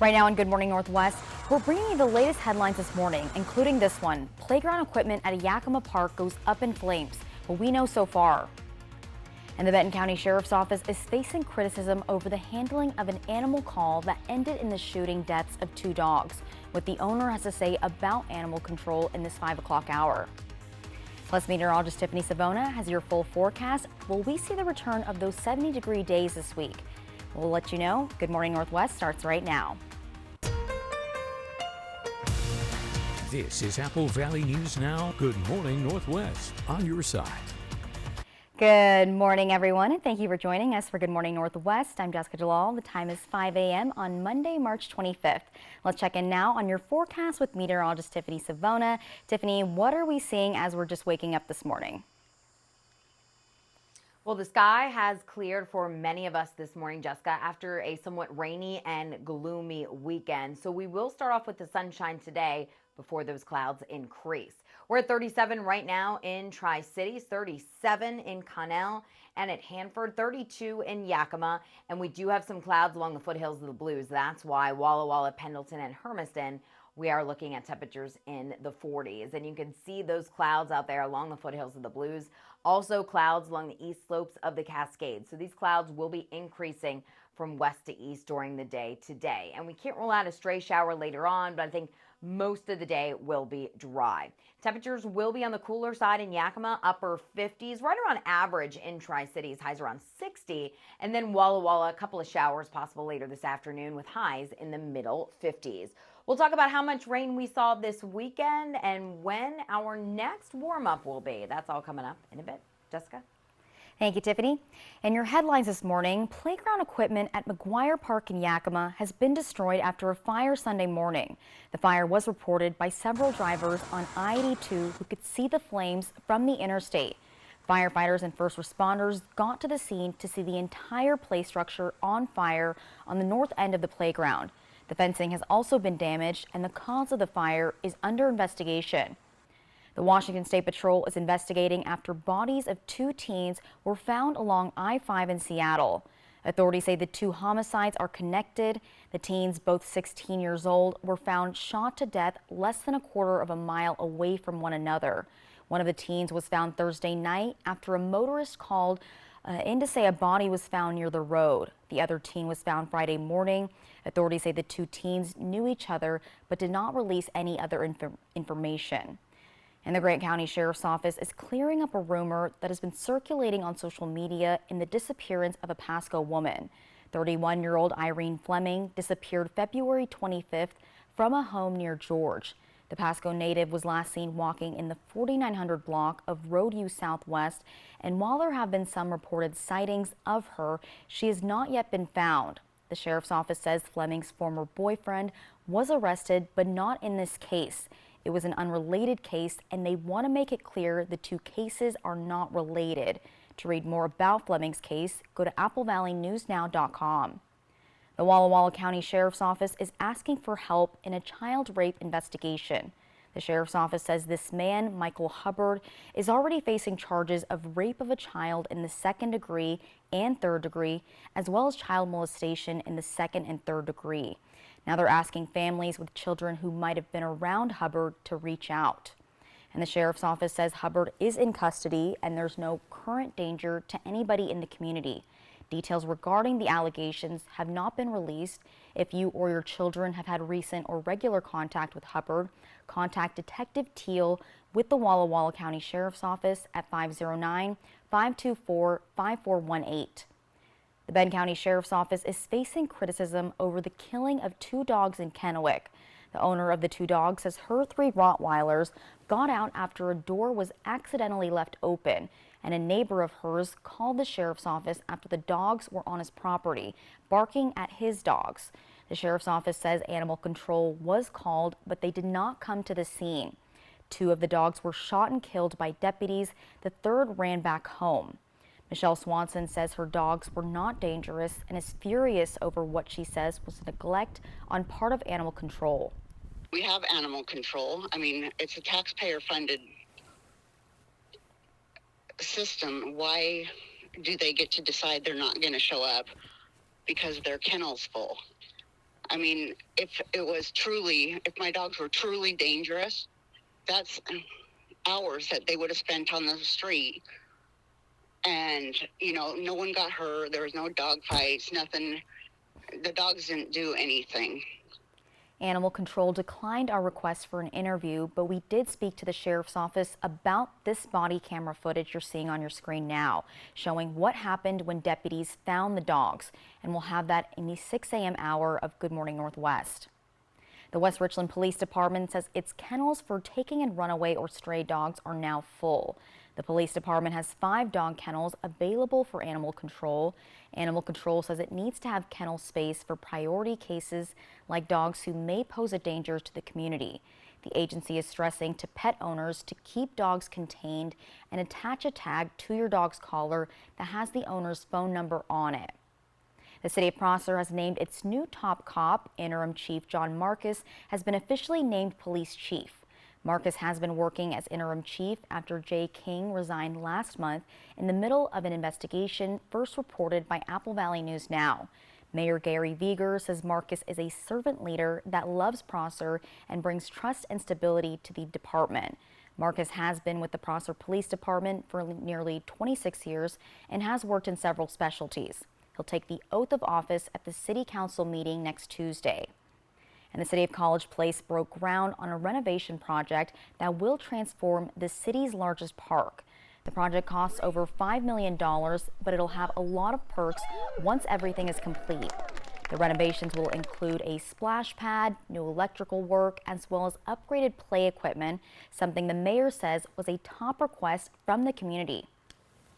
Right now on Good Morning Northwest, we're bringing you the latest headlines this morning, including this one. Playground equipment at a Yakima park goes up in flames. What we know so far. And the Benton County Sheriff's Office is facing criticism over the handling of an animal call that ended in the shooting deaths of 2 dogs. What the owner has to say about animal control in this 5 o'clock hour. Plus, meteorologist Tiffany Savona has your full forecast. Will we see the return of those 70-degree days this week? We'll let you know. Good Morning Northwest starts right now. This is Apple Valley News Now. Good Morning Northwest on your side. Good morning, everyone, and thank you for joining us for Good Morning Northwest. I'm Jessica Jalal. The time is 5 a.m. on Monday, March 25th. Let's check in now on your forecast with meteorologist Tiffany Savona. Tiffany, what are we seeing as we're just waking up this morning? Well, the sky has cleared for many of us this morning, Jessica, after a somewhat rainy and gloomy weekend. So we will start off with the sunshine today before those clouds increase. We're at 37 right now in Tri-Cities, 37 in Connell and at Hanford, 32 in Yakima. And we do have some clouds along the foothills of the Blues. That's why Walla Walla, Pendleton, and Hermiston, we are looking at temperatures in the 40s. And you can see those clouds out there along the foothills of the Blues. Also clouds along the east slopes of the Cascades. So these clouds will be increasing from west to east during the day today. And we can't rule out a stray shower later on, but I think most of the day will be dry. Temperatures will be on the cooler side in Yakima, upper 50s, right around average in Tri-Cities, highs around 60. And then Walla Walla, a couple of showers possible later this afternoon with highs in the middle 50s. We'll talk about how much rain we saw this weekend and when our next warm-up will be. That's all coming up in a bit. Jessica? Thank you, Tiffany. In your headlines this morning, playground equipment at McGuire Park in Yakima has been destroyed after a fire Sunday morning. The fire was reported by several drivers on I-82 who could see the flames from the interstate. Firefighters and first responders got to the scene to see the entire play structure on fire on the north end of the playground. The fencing has also been damaged, and the cause of the fire is under investigation. The Washington State Patrol is investigating after bodies of 2 teens were found along I-5 in Seattle. Authorities say the 2 homicides are connected. The teens, both 16 years old, were found shot to death less than a quarter of a mile away from one another. One of the teens was found Thursday night after a motorist called in to say a body was found near the road. The other teen was found Friday morning. Authorities say the 2 teens knew each other but did not release any other information. And the Grant County Sheriff's Office is clearing up a rumor that has been circulating on social media in the disappearance of a Pasco woman. 31-year-old Irene Fleming disappeared February 25th from a home near George. The Pasco native was last seen walking in the 4900 block of Road U Southwest, and while there have been some reported sightings of her, she has not yet been found. The Sheriff's Office says Fleming's former boyfriend was arrested, but not in this case. It was an unrelated case, and they want to make it clear the 2 cases are not related. To read more about Fleming's case, go to applevalleynewsnow.com. The Walla Walla County Sheriff's Office is asking for help in a child rape investigation. The Sheriff's Office says this man, Michael Hubbard, is already facing charges of rape of a child in the 2nd degree and 3rd degree, as well as child molestation in the 2nd and 3rd degree. Now they're asking families with children who might have been around Hubbard to reach out. And the Sheriff's Office says Hubbard is in custody and there's no current danger to anybody in the community. Details regarding the allegations have not been released. If you or your children have had recent or regular contact with Hubbard, contact Detective Teal with the Walla Walla County Sheriff's Office at 509-524-5418. The Benton County Sheriff's Office is facing criticism over the killing of 2 dogs in Kennewick. The owner of the 2 dogs says her 3 Rottweilers got out after a door was accidentally left open, and a neighbor of hers called the Sheriff's Office after the dogs were on his property, barking at his dogs. The Sheriff's Office says animal control was called, but they did not come to the scene. 2 of the dogs were shot and killed by deputies. The 3rd ran back home. Michelle Swanson says her dogs were not dangerous and is furious over what she says was neglect on part of animal control. We have animal control. I mean, it's a taxpayer-funded system. Why do they get to decide they're not going to show up because their kennel's full? I mean, if my dogs were truly dangerous, that's hours that they would have spent on the street. And, no one got hurt. There was no dog fights, nothing. The dogs didn't do anything. Animal Control declined our request for an interview, but we did speak to the sheriff's office about this body camera footage you're seeing on your screen now, showing what happened when deputies found the dogs. And we'll have that in the 6 a.m. hour of Good Morning Northwest. The West Richland Police Department says its kennels for taking in runaway or stray dogs are now full. The police department has 5 dog kennels available for Animal Control. Animal Control says it needs to have kennel space for priority cases like dogs who may pose a danger to the community. The agency is stressing to pet owners to keep dogs contained and attach a tag to your dog's collar that has the owner's phone number on it. The city of Prosser has named its new top cop. Interim Chief John Marcus has been officially named police chief. Marcus has been working as interim chief after Jay King resigned last month in the middle of an investigation first reported by Apple Valley News Now. Mayor Gary Viger says Marcus is a servant leader that loves Prosser and brings trust and stability to the department. Marcus has been with the Prosser Police Department for nearly 26 years and has worked in several specialties. He'll take the oath of office at the City Council meeting next Tuesday. And the City of College Place broke ground on a renovation project that will transform the city's largest park. The project costs over $5 million, but it'll have a lot of perks once everything is complete. The renovations will include a splash pad, new electrical work, as well as upgraded play equipment, something the mayor says was a top request from the community.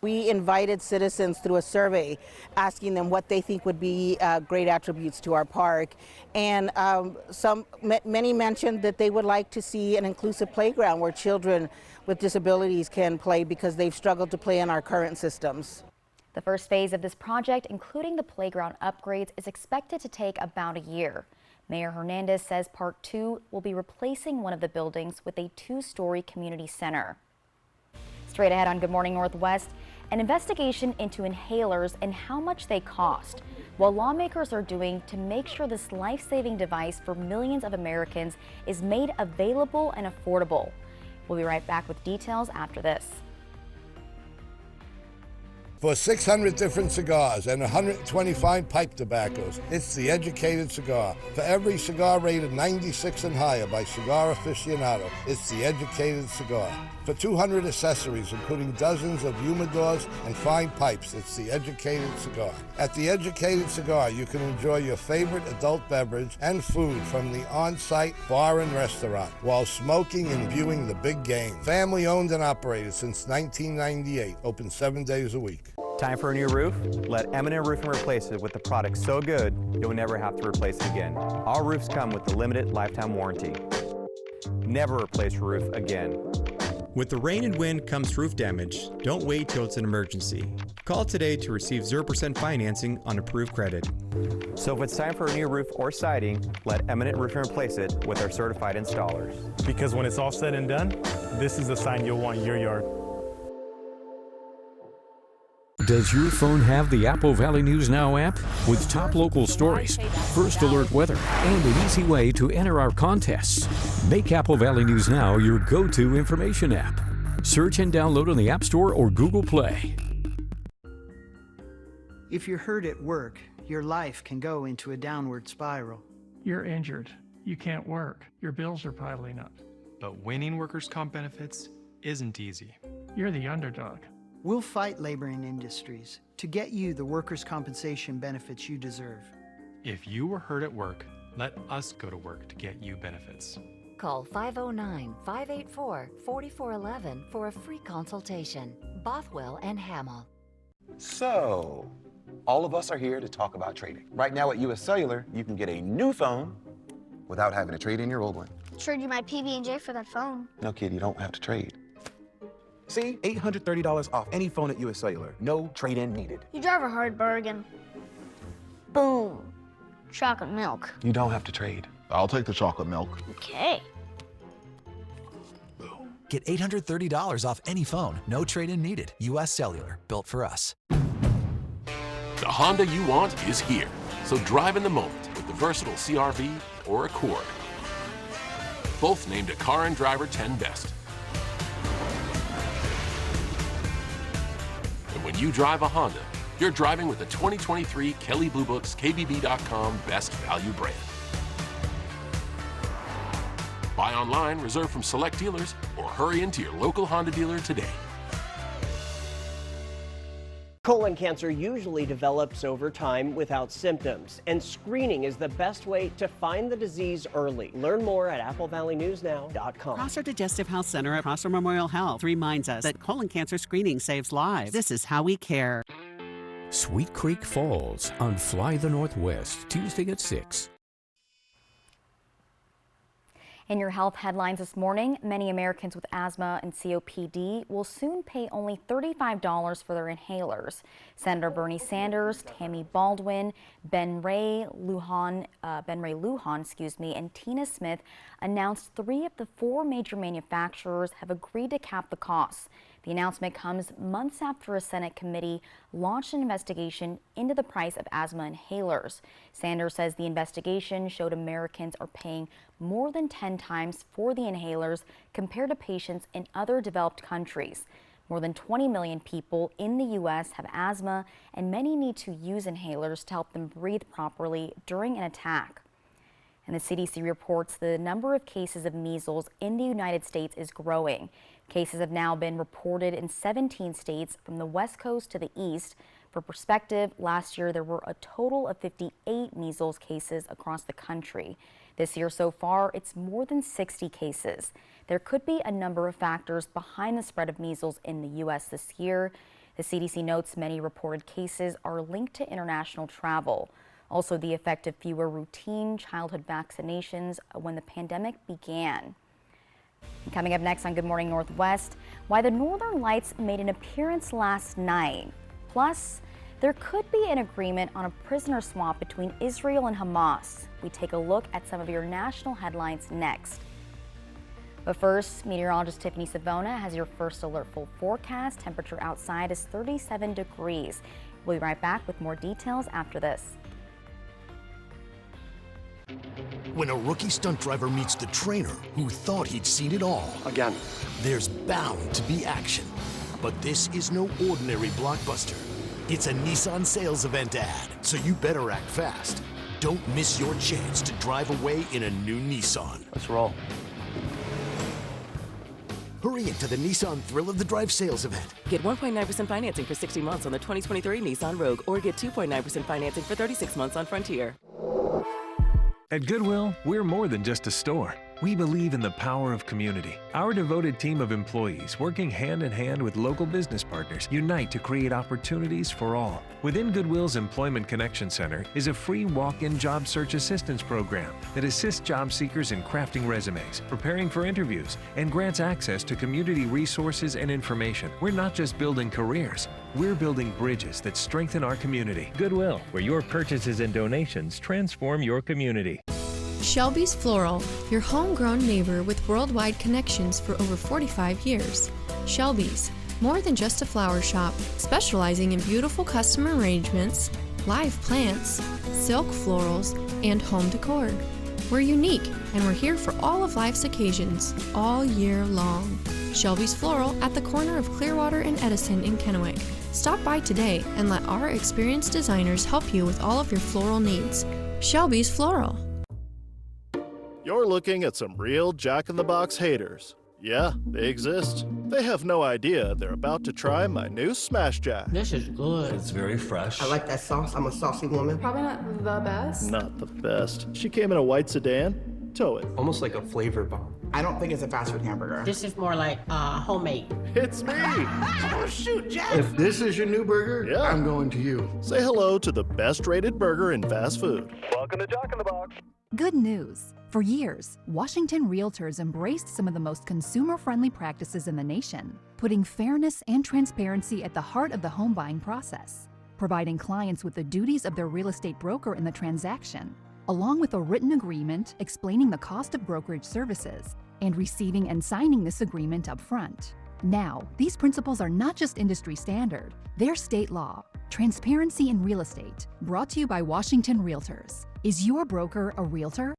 We invited citizens through a survey asking them what they think would be great attributes to our park. And many mentioned that they would like to see an inclusive playground where children with disabilities can play because they've struggled to play in our current systems. The first phase of this project, including the playground upgrades, is expected to take about a year. Mayor Hernandez says Part 2 will be replacing one of the buildings with a 2-story community center. Straight ahead on Good Morning Northwest, an investigation into inhalers and how much they cost, what lawmakers are doing to make sure this life-saving device for millions of Americans is made available and affordable. We'll be right back with details after this. For 600 different cigars and 125 pipe tobaccos, it's The Educated Cigar. For every cigar rated 96 and higher by Cigar Aficionado, it's The Educated Cigar. For 200 accessories, including dozens of humidors and fine pipes, it's The Educated Cigar. At The Educated Cigar, you can enjoy your favorite adult beverage and food from the on-site bar and restaurant while smoking and viewing the big game. Family owned and operated since 1998, open 7 days a week. Time for a new roof? Let Eminent Roofing replace it with a product so good you'll never have to replace it again. Our roofs come with a limited lifetime warranty. Never replace your roof again. With the rain and wind comes roof damage. Don't wait till it's an emergency. Call today to receive 0% financing on approved credit. So if it's time for a new roof or siding, let Eminent Roofing replace it with our certified installers. Because when it's all said and done, this is the sign you'll want in your yard. Does your phone have the Apple Valley News Now app? With top local stories, first alert weather, and an easy way to enter our contests. Make Apple Valley News Now your go-to information app. Search and download on the App Store or Google Play. If you're hurt at work, your life can go into a downward spiral. You're injured. You can't work. Your bills are piling up. But winning workers' comp benefits isn't easy. You're the underdog. We'll fight labor and industries to get you the workers' compensation benefits you deserve. If you were hurt at work, let us go to work to get you benefits. Call 509-584-4411 for a free consultation. Bothwell and Hamill. So, all of us are here to talk about trading. Right now at US Cellular, you can get a new phone without having to trade in your old one. Trade you my PB&J for that phone. No, kid, you don't have to trade. See, $830 off any phone at US Cellular. No trade-in needed. You drive a hard bargain. Boom. Chocolate milk. You don't have to trade. I'll take the chocolate milk. Okay. Get $830 off any phone. No trade-in needed. US Cellular. Built for us. The Honda you want is here. So drive in the moment with with the versatile CR-V or Accord. Both named a Car and Driver 10 Best. And when you drive a Honda, you're driving with the 2023 Kelley Blue Book's KBB.com Best Value brand. Buy online, reserve from select dealers, or hurry into your local Honda dealer today. Colon cancer usually develops over time without symptoms, and screening is the best way to find the disease early. Learn more at applevalleynewsnow.com. Prosser Digestive Health Center at Prosser Memorial Health reminds us that colon cancer screening saves lives. This is how we care. Sweet Creek Falls on Fly the Northwest, Tuesday at 6. In your health headlines this morning, many Americans with asthma and COPD will soon pay only $35 for their inhalers. Senator Bernie Sanders, Tammy Baldwin, Ben Ray Lujan, and Tina Smith announced 3 of the 4 major manufacturers have agreed to cap the costs. The announcement comes months after a Senate committee launched an investigation into the price of asthma inhalers. Sanders says the investigation showed Americans are paying more than 10 times for the inhalers compared to patients in other developed countries. More than 20 million people in the U.S. have asthma, and many need to use inhalers to help them breathe properly during an attack. And the CDC reports the number of cases of measles in the United States is growing. Cases have now been reported in 17 states from the West Coast to the East. For perspective, last year there were a total of 58 measles cases across the country. This year so far, it's more than 60 cases. There could be a number of factors behind the spread of measles in the U.S. this year. The CDC notes many reported cases are linked to international travel. Also, the effect of fewer routine childhood vaccinations when the pandemic began. Coming up next on Good Morning Northwest, why the Northern Lights made an appearance last night. Plus, there could be an agreement on a prisoner swap between Israel and Hamas. We take a look at some of your national headlines next. But first, meteorologist Tiffany Savona has your first alert full forecast. Temperature outside is 37 degrees. We'll be right back with more details after this. When a rookie stunt driver meets the trainer who thought he'd seen it all. Again. There's bound to be action. But this is no ordinary blockbuster. It's a Nissan sales event ad, so you better act fast. Don't miss your chance to drive away in a new Nissan. Let's roll. Hurry into the Nissan Thrill of the Drive sales event. Get 1.9% financing for 60 months on the 2023 Nissan Rogue, or get 2.9% financing for 36 months on Frontier. At Goodwill, we're more than just a store. We believe in the power of community. Our devoted team of employees, working hand in hand with local business partners, unite to create opportunities for all. Within Goodwill's Employment Connection Center is a free walk-in job search assistance program that assists job seekers in crafting resumes, preparing for interviews, and grants access to community resources and information. We're not just building careers, we're building bridges that strengthen our community. Goodwill, where your purchases and donations transform your community. Shelby's Floral, your homegrown neighbor with worldwide connections for over 45 years. Shelby's, more than just a flower shop, specializing in beautiful custom arrangements, live plants, silk florals, and home decor. We're unique, and we're here for all of life's occasions, all year long. Shelby's Floral at the corner of Clearwater and Edison in Kennewick. Stop by today and let our experienced designers help you with all of your floral needs. Shelby's Floral. You're looking at some real Jack-in-the-Box haters. Yeah, they exist. They have no idea they're about to try my new Smash Jack. This is good. It's very fresh. I like that sauce. I'm a saucy woman. Probably not the best. Not the best. She came in a white sedan. Tow it. Almost like a flavor bomb. I don't think it's a fast food hamburger. This is more like homemade. It's me. Oh, shoot, Jack. If this is your new burger, yeah, I'm going to you. Say hello to the best-rated burger in fast food. Welcome to Jack-in-the-Box. Good news. For years, Washington realtors embraced some of the most consumer-friendly practices in the nation, putting fairness and transparency at the heart of the home buying process, providing clients with the duties of their real estate broker in the transaction, along with a written agreement explaining the cost of brokerage services, and receiving and signing this agreement up front. Now, these principles are not just industry standard, they're state law. Transparency in real estate, brought to you by Washington Realtors. Is your broker a realtor?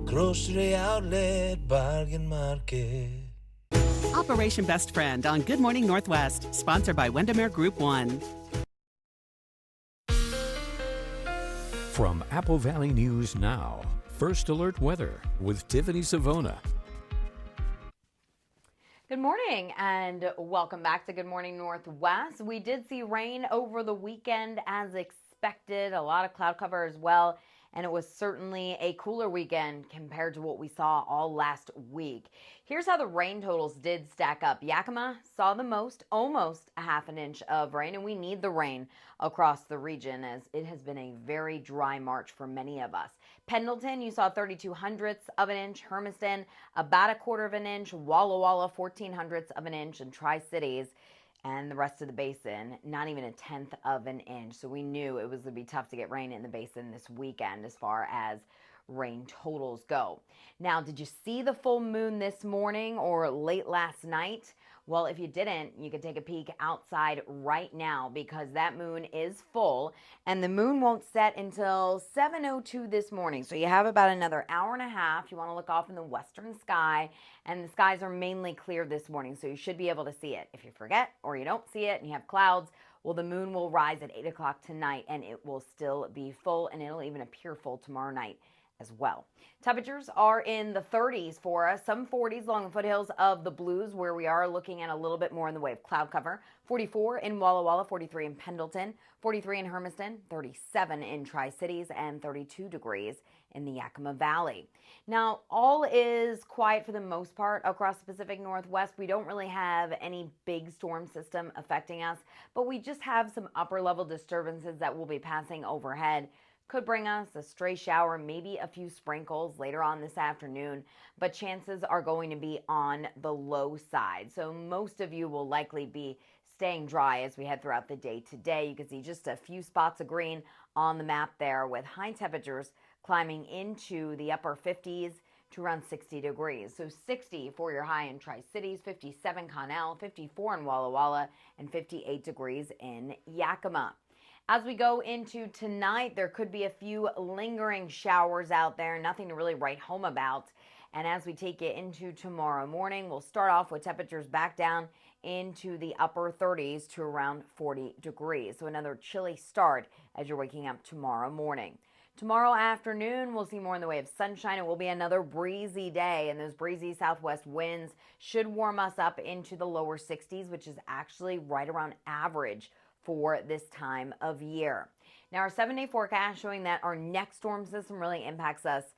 Grocery outlet, bargain market. Operation Best Friend on Good Morning Northwest, sponsored by Windermere Group 1. From Apple Valley News Now, First Alert Weather with Tiffany Savona. Good morning and welcome back to Good Morning Northwest. We did see rain over the weekend as expected, a lot of cloud cover as well, and it was certainly a cooler weekend compared to what we saw all last week. Here's how the rain totals did stack up. Yakima saw the most, almost a half an inch of rain, and we need the rain across the region as it has been a very dry March for many of us. Pendleton, you saw 32/100ths of an inch. Hermiston, about a quarter of an inch. Walla Walla, 14/100ths of an inch. And Tri-Cities and the rest of the basin, not even a tenth of an inch. So we knew it was going to be tough to get rain in the basin this weekend as far as rain totals go. Now, did you see the full moon this morning or late last night? Well, if you didn't, you could take a peek outside right now because that moon is full and the moon won't set until 7:02 this morning. So you have about another hour and a half. You want to look off in the western sky, and the skies are mainly clear this morning, so you should be able to see it. If you forget or you don't see it and you have clouds, well, the moon will rise at 8 o'clock tonight and it will still be full, and it'll even appear full tomorrow night as well. Temperatures are in the 30s for us, some 40s along the foothills of the Blues where we are looking at a little bit more in the way of cloud cover. 44 in Walla Walla, 43 in Pendleton, 43 in Hermiston, 37 in Tri-Cities, and 32 degrees in the Yakima Valley. Now, all is quiet for the most part across the Pacific Northwest. We don't really have any big storm system affecting us, but we just have some upper level disturbances that will be passing overhead. Could bring us a stray shower, maybe a few sprinkles later on this afternoon, but chances are going to be on the low side. So most of you will likely be staying dry as we head throughout the day today. You can see just a few spots of green on the map there with high temperatures climbing into the upper 50s to around 60 degrees. So 60 for your high in Tri-Cities, 57 Connell, 54 in Walla Walla, and 58 degrees in Yakima. As we go into tonight, there could be a few lingering showers out there, nothing to really write home about. And as we take it into tomorrow morning, we'll start off with temperatures back down into the upper 30s to around 40 degrees. So another chilly start as you're waking up tomorrow morning. Tomorrow afternoon, we'll see more in the way of sunshine. It will be another breezy day, and those breezy southwest winds should warm us up into the lower 60s, which is actually right around average for this time of year. Now, our 7-day forecast showing that our next storm system really impacts us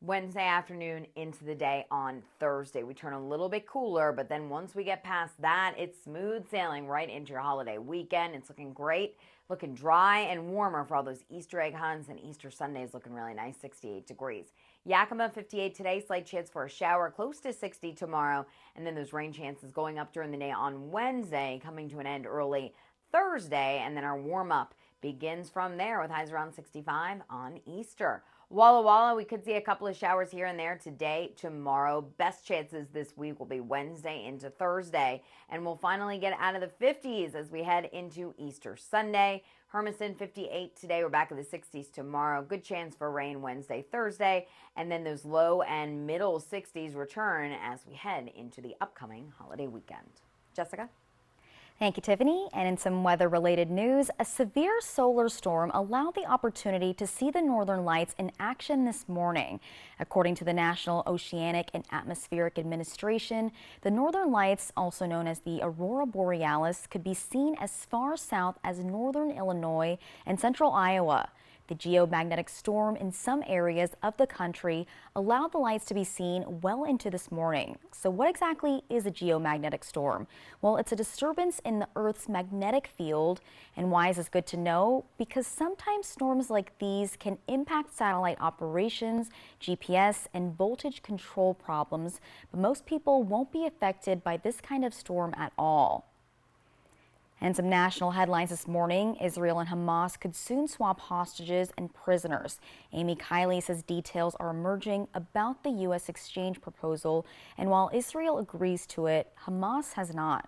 Wednesday afternoon into the day on Thursday. We turn a little bit cooler, but then once we get past that, it's smooth sailing right into your holiday weekend. It's looking great, looking dry and warmer for all those Easter egg hunts, and Easter Sunday is looking really nice, 68 degrees. Yakima, 58 today, slight chance for a shower, close to 60 tomorrow, and then those rain chances going up during the day on Wednesday, coming to an end early Thursday, and then our warm-up begins from there with highs around 65 on Easter. Walla Walla, we could see a couple of showers here and there today, tomorrow. Best chances this week will be Wednesday into Thursday, and we'll finally get out of the 50s as we head into Easter Sunday. Hermiston, 58 today. We're back in the 60s tomorrow. Good chance for rain Wednesday, Thursday, and then those low and middle 60s return as we head into the upcoming holiday weekend. Jessica? Thank you, Tiffany. And in some weather-related news, a severe solar storm allowed the opportunity to see the northern lights in action this morning. According to the National Oceanic and Atmospheric Administration, the northern lights, also known as the aurora borealis, could be seen as far south as northern Illinois and central Iowa. The geomagnetic storm in some areas of the country allowed the lights to be seen well into this morning. So what exactly is a geomagnetic storm? Well, it's a disturbance in the Earth's magnetic field. And why is this good to know? Because sometimes storms like these can impact satellite operations, GPS, and voltage control problems, but most people won't be affected by this kind of storm at all. And some national headlines this morning. Israel and Hamas could soon swap hostages and prisoners. Amy Kiley says details are emerging about the U.S. exchange proposal. And while Israel agrees to it, Hamas has not.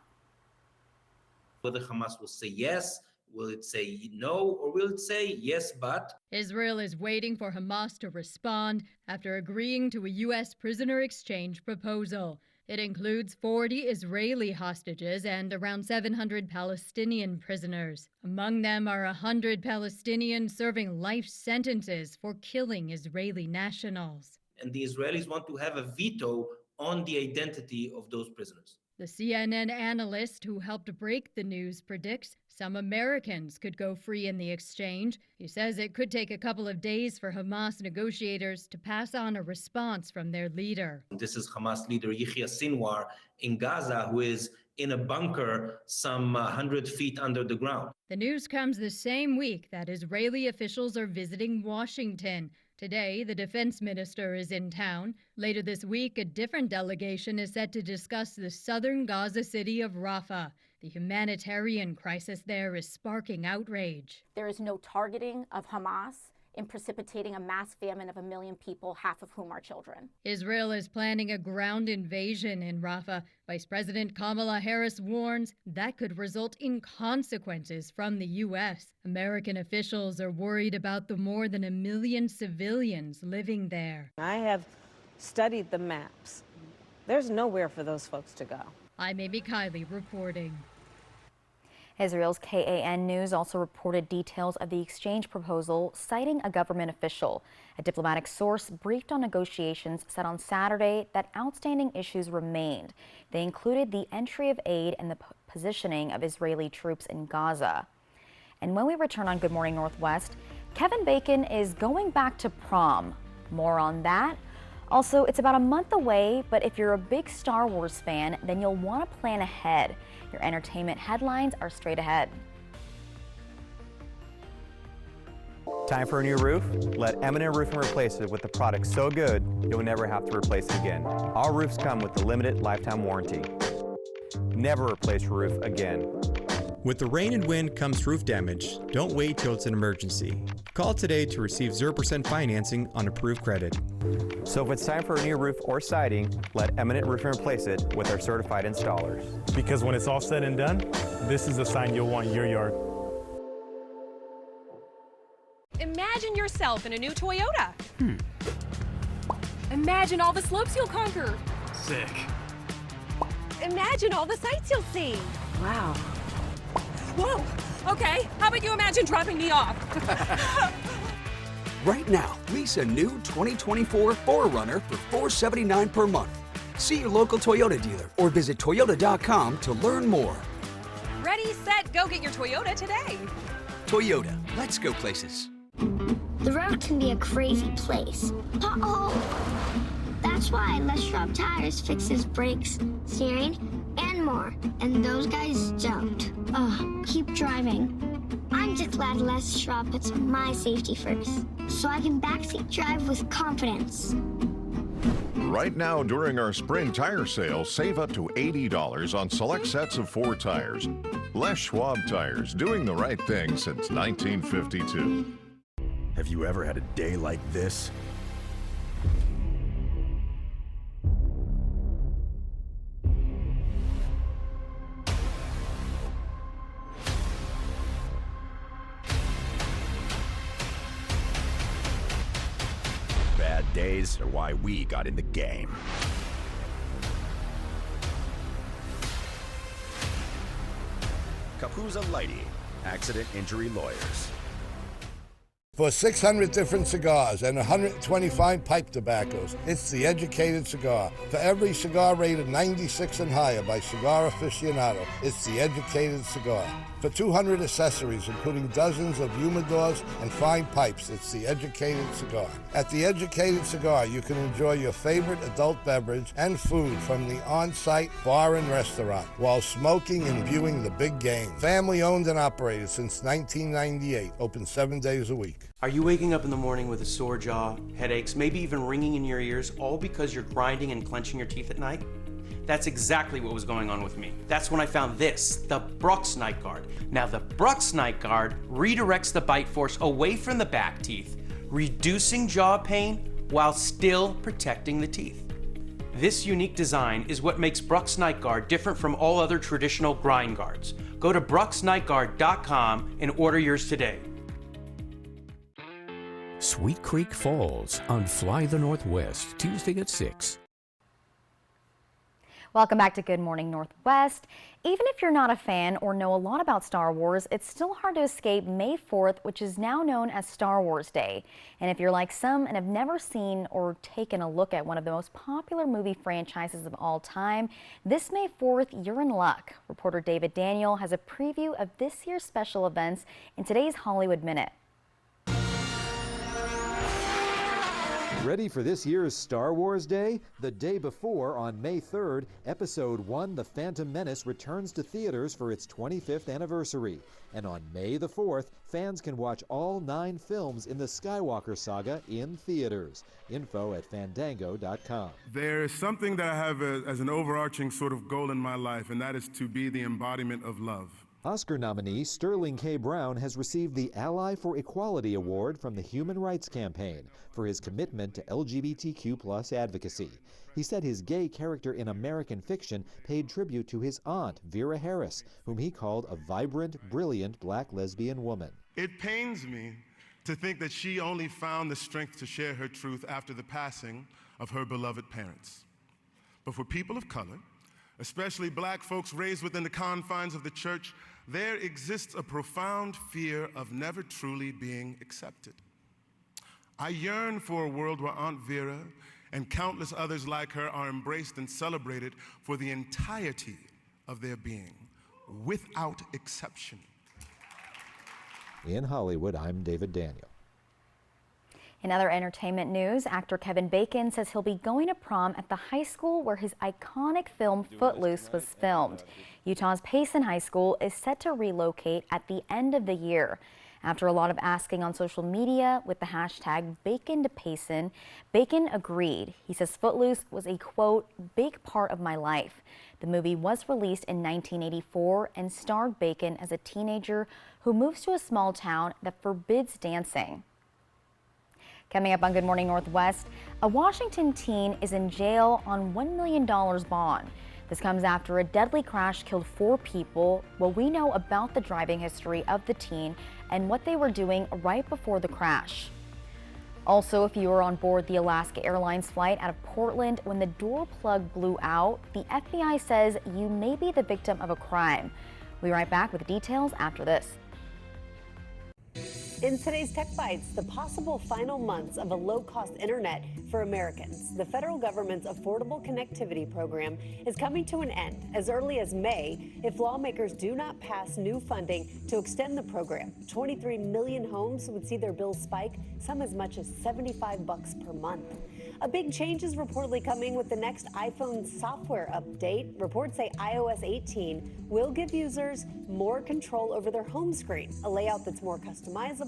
Whether Hamas will say yes, will it say no, or will it say yes, but? Israel is waiting for Hamas to respond after agreeing to a U.S. prisoner exchange proposal. It includes 40 Israeli hostages and around 700 Palestinian prisoners. Among them are 100 Palestinians serving life sentences for killing Israeli nationals. And the Israelis want to have a veto on the identity of those prisoners. The CNN analyst who helped break the news predicts some Americans could go free in the exchange. He says it could take a couple of days for Hamas negotiators to pass on a response from their leader. This is Hamas leader Yahya Sinwar in Gaza, who is in a bunker some 100 feet under the ground. The news comes the same week that Israeli officials are visiting Washington. Today, the defense minister is in town. Later this week, a different delegation is set to discuss the southern Gaza city of Rafah. The humanitarian crisis there is sparking outrage. There is no targeting of Hamas in precipitating a mass famine of 1 million people, half of whom are children. Israel is planning a ground invasion in Rafah. Vice President Kamala Harris warns that could result in consequences from the U.S. American officials are worried about the more than 1 million civilians living there. I have studied the maps. There's nowhere for those folks to go. I'm Amy Kiley reporting. Israel's KAN News also reported details of the exchange proposal, citing a government official. A diplomatic source briefed on negotiations said on Saturday that outstanding issues remained. They included the entry of aid and the positioning of Israeli troops in Gaza. And when we return on Good Morning Northwest, Kevin Bacon is going back to prom. More on that. Also, it's about a month away, but if you're a big Star Wars fan, then you'll want to plan ahead. Your entertainment headlines are straight ahead. Time for a new roof? Let Eminent Roofing replace it with a product so good you'll never have to replace it again. Our roofs come with a limited lifetime warranty. Never replace your roof again. With the rain and wind comes roof damage. Don't wait till it's an emergency. Call today to receive 0% financing on approved credit. So if it's time for a new roof or siding, let Eminent Roofing replace it with our certified installers. Because when it's all said and done, this is the sign you'll want in your yard. Imagine yourself in a new Toyota. Imagine all the slopes you'll conquer. Sick. Imagine all the sights you'll see. Wow. Whoa. Okay, how about you imagine dropping me off? Right now, lease a new 2024 4Runner for $479 per month. See your local Toyota dealer or visit Toyota.com to learn more. Ready, set, go get your Toyota today. Toyota, let's go places. The road can be a crazy place. Uh-oh! That's why Les Schwab Tires fixes brakes, steering, and more. And those guys don't. Keep driving. I'm just glad Les Schwab puts my safety first, so I can backseat drive with confidence. Right now, during our spring tire sale, save up to $80 on select sets of 4 tires. Les Schwab Tires, doing the right thing since 1952. Have you ever had a day like this? Bad days are why we got in the game. Capuzza Lighty, Accident Injury Lawyers. For 600 different cigars and 125 pipe tobaccos, it's The Educated Cigar. For every cigar rated 96 and higher by Cigar Aficionado, it's The Educated Cigar. For 200 accessories, including dozens of humidors and fine pipes, it's The Educated Cigar. At The Educated Cigar, you can enjoy your favorite adult beverage and food from the on-site bar and restaurant while smoking and viewing the big game. Family owned and operated since 1998, open 7 days a week. Are you waking up in the morning with a sore jaw, headaches, maybe even ringing in your ears, all because you're grinding and clenching your teeth at night? That's exactly what was going on with me. That's when I found this, the Brux Night Guard. Now the Brux Night Guard redirects the bite force away from the back teeth, reducing jaw pain while still protecting the teeth. This unique design is what makes Brux Night Guard different from all other traditional grind guards. Go to bruxnightguard.com and order yours today. Sweet Creek Falls on Fly the Northwest, Tuesday at 6. Welcome back to Good Morning Northwest. Even if you're not a fan or know a lot about Star Wars, it's still hard to escape May 4th, which is now known as Star Wars Day. And if you're like some and have never seen or taken a look at one of the most popular movie franchises of all time, this May 4th, you're in luck. Reporter David Daniel has a preview of this year's special events in today's Hollywood Minute. Ready for this year's Star Wars Day? The day before, on May 3rd, Episode 1, The Phantom Menace, returns to theaters for its 25th anniversary. And on May the 4th, fans can watch all 9 films in the Skywalker saga in theaters. Info at fandango.com. There is something that I have as an overarching sort of goal in my life, and that is to be the embodiment of love. Oscar nominee Sterling K. Brown has received the Ally for Equality Award from the Human Rights Campaign for his commitment to LGBTQ+ advocacy. He said his gay character in American fiction paid tribute to his aunt, Vera Harris, whom he called a vibrant, brilliant black lesbian woman. It pains me to think that she only found the strength to share her truth after the passing of her beloved parents. But for people of color, especially black folks raised within the confines of the church, there exists a profound fear of never truly being accepted. I yearn for a world where Aunt Vera and countless others like her are embraced and celebrated for the entirety of their being, without exception. In Hollywood, I'm David Daniel. In other entertainment news, actor Kevin Bacon says he'll be going to prom at the high school where his iconic film Footloose was filmed. Utah's Payson High School is set to relocate at the end of the year. After a lot of asking on social media with the hashtag Bacon to Payson, Bacon agreed. He says Footloose was a, quote, big part of my life. The movie was released in 1984 and starred Bacon as a teenager who moves to a small town that forbids dancing. Coming up on Good Morning Northwest, a Washington teen is in jail on $1 million bond. This comes after a deadly crash killed 4 people. Well, we know about the driving history of the teen and what they were doing right before the crash. Also, if you were on board the Alaska Airlines flight out of Portland when the door plug blew out, the FBI says you may be the victim of a crime. We'll be right back with details after this. In today's Tech Bites, the possible final months of a low-cost internet for Americans. The federal government's Affordable Connectivity Program is coming to an end as early as May if lawmakers do not pass new funding to extend the program. 23 million homes would see their bills spike, some as much as $75 per month. A big change is reportedly coming with the next iPhone software update. Reports say iOS 18 will give users more control over their home screen, a layout that's more customizable.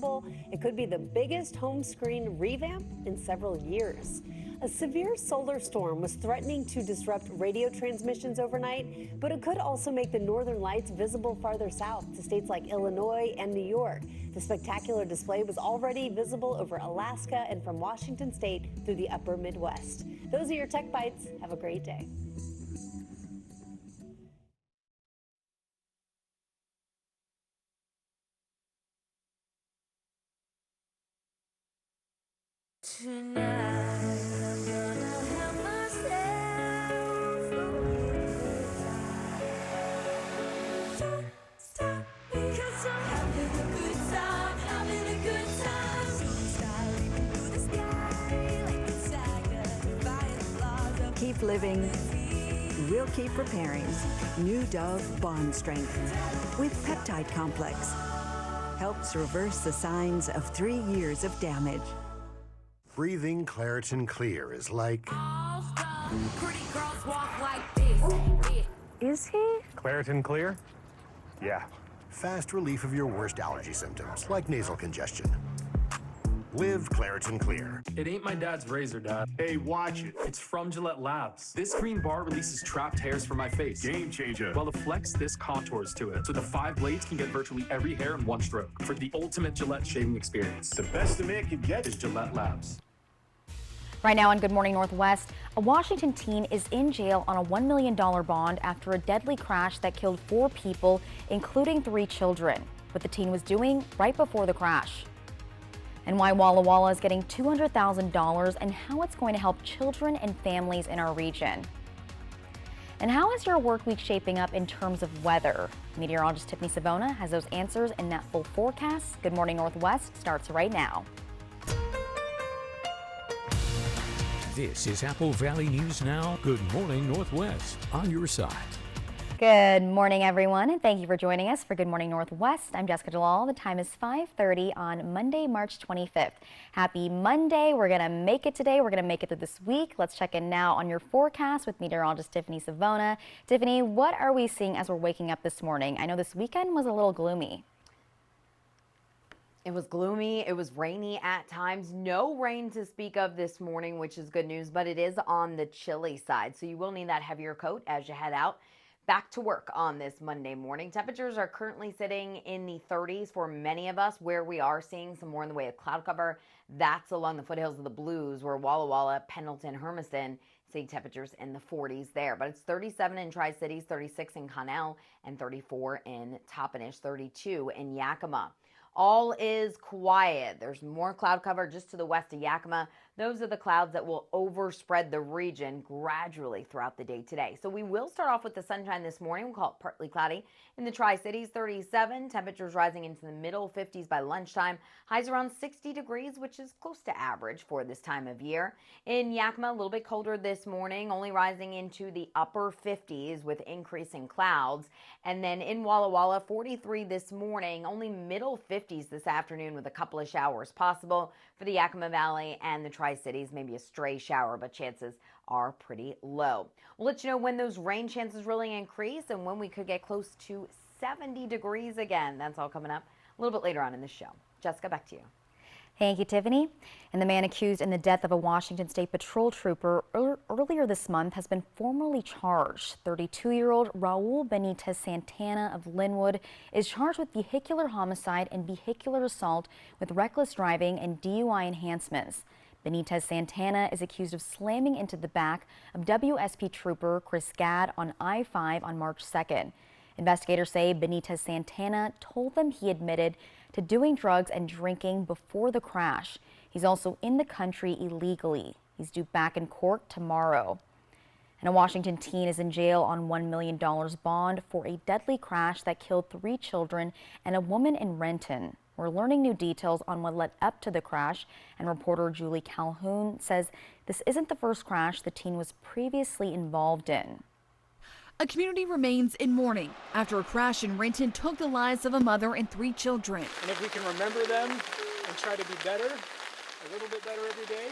It could be the biggest home screen revamp in several years. A severe solar storm was threatening to disrupt radio transmissions overnight, but it could also make the northern lights visible farther south to states like Illinois and New York. The spectacular display was already visible over Alaska and from Washington state through the upper Midwest. Those are your Tech Bites. Have a great day. Tonight I'm gonna have myself a real time. Don't stop because I'm having a good time, having a good time. living, we'll keep repairing. New Dove Bond Strength with peptide complex helps reverse the signs of 3 years of damage. Breathing Claritin Clear is like... Pretty girls walk like this. Is he? Claritin Clear? Yeah. Fast relief of your worst allergy symptoms, like nasal congestion. Live Claritin Clear. It ain't my dad's razor, Dad. Hey, watch it. It's from Gillette Labs. This green bar releases trapped hairs from my face. Game changer. While the Flex, this contours to it. So the 5 blades can get virtually every hair in one stroke. For the ultimate Gillette shaving experience. The best a man can get is Gillette Labs. Right now on Good Morning Northwest, a Washington teen is in jail on a $1 million bond after a deadly crash that killed 4 people, including 3 children. What the teen was doing right before the crash. And why Walla Walla is getting $200,000 and how it's going to help children and families in our region. And how is your work week shaping up in terms of weather? Meteorologist Tiffany Savona has those answers in that full forecast. Good Morning Northwest starts right now. This is Apple Valley News Now. Good Morning Northwest, on your side. Good morning, everyone, and thank you for joining us for Good Morning Northwest. I'm Jessica Jalal. The time is 5:30 on Monday, March 25th. Happy Monday. We're going to make it today. We're going to make it through this week. Let's check in now on your forecast with meteorologist Tiffany Savona. Tiffany, what are we seeing as we're waking up this morning? I know this weekend was a little gloomy. It was gloomy. It was rainy at times. No rain to speak of this morning, which is good news, but it is on the chilly side. So you will need that heavier coat as you head out. Back to work on this Monday morning. Temperatures are currently sitting in the 30s for many of us. Where we are seeing some more in the way of cloud cover, that's along the foothills of the Blues, where Walla Walla, Pendleton, Hermiston, seeing temperatures in the 40s there. But it's 37 in Tri-Cities, 36 in Connell, and 34 in Toppenish, 32 in Yakima. All is quiet. There's more cloud cover just to the west of Yakima. Those are the clouds that will overspread the region gradually throughout the day today. So we will start off with the sunshine this morning. We'll call it partly cloudy. In the Tri-Cities, 37. Temperatures rising into the middle 50s by lunchtime. Highs around 60 degrees, which is close to average for this time of year. In Yakima, a little bit colder this morning, only rising into the upper 50s with increasing clouds. And then in Walla Walla, 43 this morning, only middle 50s this afternoon with a couple of showers possible for the Yakima Valley and the Tri-Cities. Maybe a stray shower, but chances are pretty low. We'll let you know when those rain chances really increase and when we could get close to 70 degrees again. That's all coming up a little bit later on in the show. Jessica, back to you. Thank you, Tiffany. And the man accused in the death of a Washington State Patrol trooper earlier this month has been formally charged. 32-year-old Raul Benitez Santana of Linwood is charged with vehicular homicide and vehicular assault with reckless driving and DUI enhancements. Benitez Santana is accused of slamming into the back of WSP trooper Chris Gadd on I-5 on March 2nd. Investigators say Benitez Santana told them he admitted to doing drugs and drinking before the crash. He's also in the country illegally. He's due back in court tomorrow. And a Washington teen is in jail on $1 million bond for a deadly crash that killed 3 children and a woman in Renton. We're learning new details on what led up to the crash, and reporter Julie Calhoun says this isn't the first crash the teen was previously involved in. A community remains in mourning after a crash in Renton took the lives of a mother and 3 children. And if we can remember them and try to be better, a little bit better every day,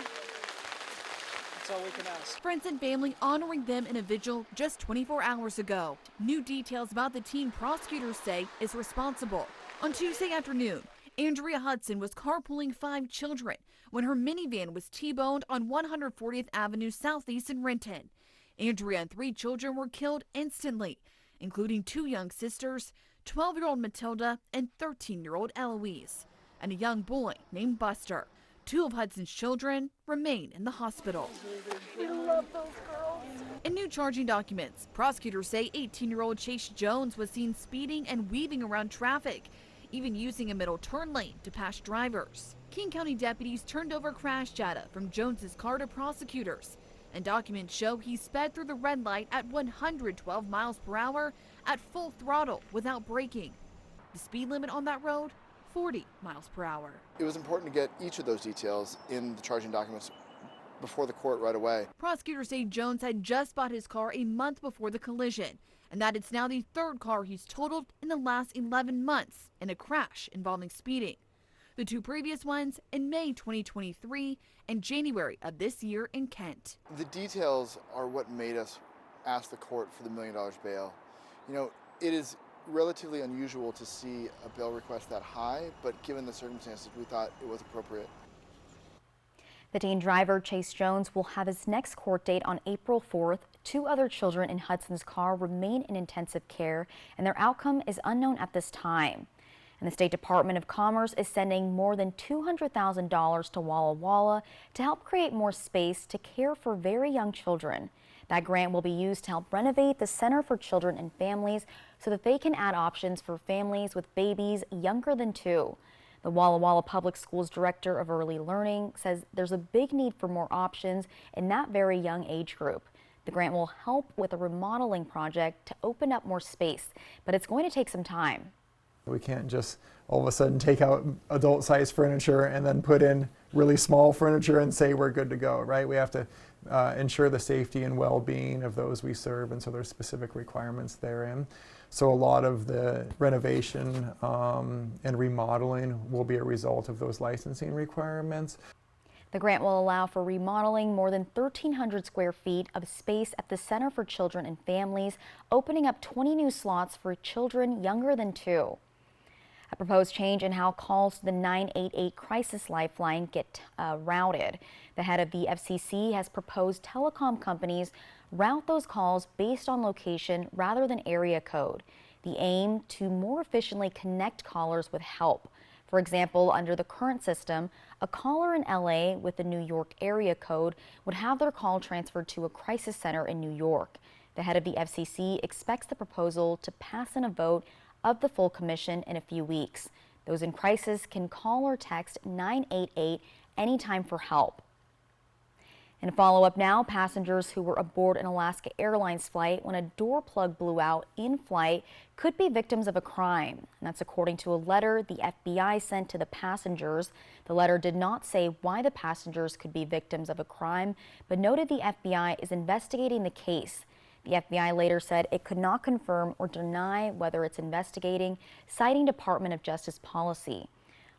that's all we can ask. Friends and family honoring them in a vigil just 24 hours ago. New details about the teen prosecutors say is responsible. On Tuesday afternoon, Andrea Hudson was carpooling 5 children when her minivan was T-boned on 140th Avenue Southeast in Renton. Andrea and 3 children were killed instantly, including 2 young sisters, 12-year-old Matilda and 13-year-old Eloise, and a young boy named Buster. 2 of Hudson's children remain in the hospital. We love those girls. In new charging documents, prosecutors say 18-year-old Chase Jones was seen speeding and weaving around traffic, even using a middle turn lane to pass drivers. King County deputies turned over crash data from Jones's car to prosecutors, and documents show he sped through the red light at 112 miles per hour at full throttle without braking. The speed limit on that road, 40 miles per hour. It was important to get each of those details in the charging documents before the court right away. Prosecutors say Jones had just bought his car a month before the collision, and that it's now the third car he's totaled in the last 11 months in a crash involving speeding. The two previous ones in May 2023 and January of this year in Kent. The details are what made us ask the court for the $1 million bail. You know, it is relatively unusual to see a bail request that high, but given the circumstances, we thought it was appropriate. The teen driver, Chase Jones, will have his next court date on April 4th. Two other children in Hudson's car remain in intensive care, and their outcome is unknown at this time. And the State Department of Commerce is sending more than $200,000 to Walla Walla to help create more space to care for very young children. That grant will be used to help renovate the Center for Children and Families so that they can add options for families with babies younger than 2. The Walla Walla Public Schools Director of Early Learning says there's a big need for more options in that very young age group. The grant will help with a remodeling project to open up more space, but it's going to take some time. We can't just all of a sudden take out adult-sized furniture and then put in really small furniture and say we're good to go, right? We have to ensure the safety and well-being of those we serve, and so there's specific requirements therein. So a lot of the renovation and remodeling will be a result of those licensing requirements. The grant will allow for remodeling more than 1,300 square feet of space at the Center for Children and Families, opening up 20 new slots for children younger than 2. A proposed change in how calls to the 988 crisis lifeline get routed. The head of the FCC has proposed telecom companies route those calls based on location rather than area code. The aim to more efficiently connect callers with help. For example, under the current system, a caller in LA with the New York area code would have their call transferred to a crisis center in New York. The head of the FCC expects the proposal to pass in a vote of the full commission in a few weeks. Those in crisis can call or text 988 anytime for help. In follow-up now, passengers who were aboard an Alaska Airlines flight when a door plug blew out in flight could be victims of a crime. And that's according to a letter the FBI sent to the passengers. The letter did not say why the passengers could be victims of a crime, but noted the FBI is investigating the case. The FBI later said it could not confirm or deny whether it's investigating, citing Department of Justice policy.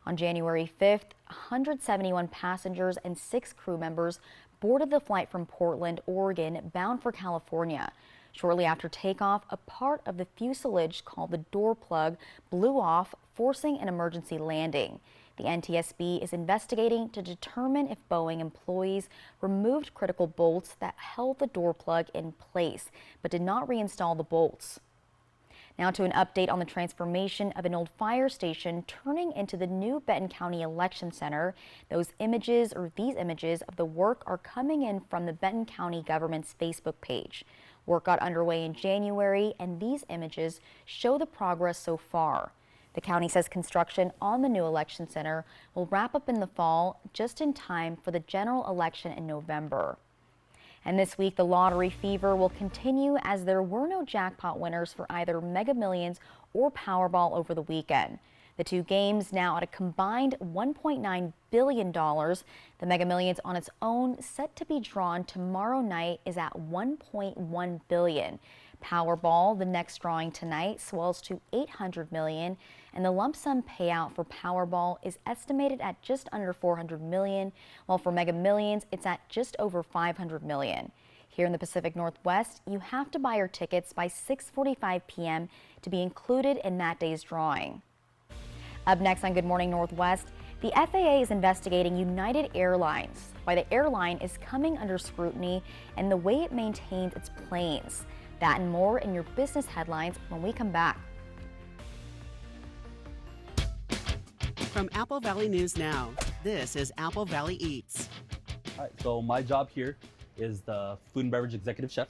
On January 5th, 171 passengers and 6 crew members boarded the flight from Portland, Oregon, bound for California. Shortly after takeoff, a part of the fuselage called the door plug blew off, forcing an emergency landing. The NTSB is investigating to determine if Boeing employees removed critical bolts that held the door plug in place, but did not reinstall the bolts. Now to an update on the transformation of an old fire station turning into the new Benton County Election Center. These images of the work are coming in from the Benton County government's Facebook page. Work got underway in January, and these images show the progress so far. The county says construction on the new election center will wrap up in the fall, just in time for the general election in November. And this week, the lottery fever will continue as there were no jackpot winners for either Mega Millions or Powerball over the weekend. The two games now at a combined $1.9 billion. The Mega Millions on its own, set to be drawn tomorrow night, is at $1.1 billion. Powerball, the next drawing tonight, swells to $800 million, and the lump sum payout for Powerball is estimated at just under $400 million, while for Mega Millions, it's at just over $500 million. Here in the Pacific Northwest, you have to buy your tickets by 6:45 p.m. to be included in that day's drawing. Up next on Good Morning Northwest, the FAA is investigating United Airlines, why the airline is coming under scrutiny, and the way it maintains its planes. That and more in your business headlines when we come back. From Apple Valley News Now, this is Apple Valley Eats. All right, so my job here is the food and beverage executive chef.